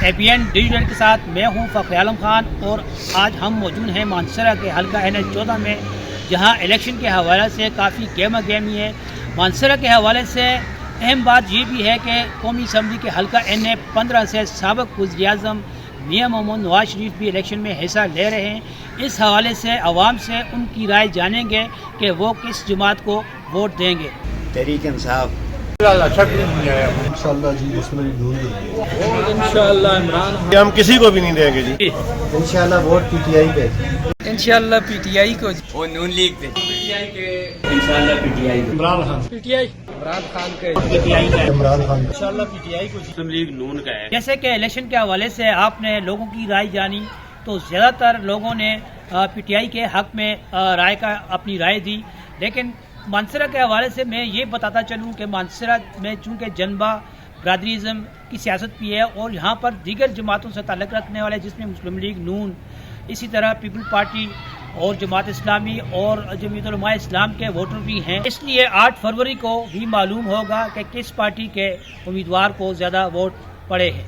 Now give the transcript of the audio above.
APN digital کے ساتھ میں ہوں فخر عالم خان، اور آج ہم موجود ہیں مانسہرہ کے حلقہ NH14 میں، جہاں الیکشن کے حوالے سے کافی گہما گہمی ہے۔ مانسہرہ کے حوالے سے اہم بات یہ بھی ہے کہ قومی اسمبلی کے حلقہ NH15 سے سابق وزیر اعظم میاں محمد نواز شریف بھی الیکشن میں حصہ لے رہے ہیں۔ اس حوالے سے عوام سے ان کی رائے جانیں گے کہ وہ کس جماعت کو ووٹ دیں گے۔ تحریک انصاف انشاءاللہ جی انشاءاللہ عمران ہم کسی کو بھی نہیں دیں گے جی۔ انشاءاللہ ووٹ PTI پہ، انشاءاللہ PTI کو، وہ نون لیگ پہ، انشاءاللہ PTI کو، عمران خان PTI عمران خان کے، عمران خان انشاءاللہ PTI کو، مسلم لیگ نون کا ہے۔ جیسے کہ الیکشن کے حوالے سے آپ نے لوگوں کی رائے جانی، تو زیادہ تر لوگوں نے PTI کے حق میں اپنی رائے دی، لیکن مانسہرہ کے حوالے سے میں یہ بتاتا چلوں کہ مانسہرہ میں چونکہ جنبہ برادریزم کی سیاست بھی ہے، اور یہاں پر دیگر جماعتوں سے تعلق رکھنے والے جس میں مسلم لیگ نون، اسی طرح پیپل پارٹی اور جماعت اسلامی اور جمعیت علماء اسلام کے ووٹر بھی ہیں۔ اس لیے 8 فروری کو بھی معلوم ہوگا کہ کس پارٹی کے امیدوار کو زیادہ ووٹ پڑے ہیں۔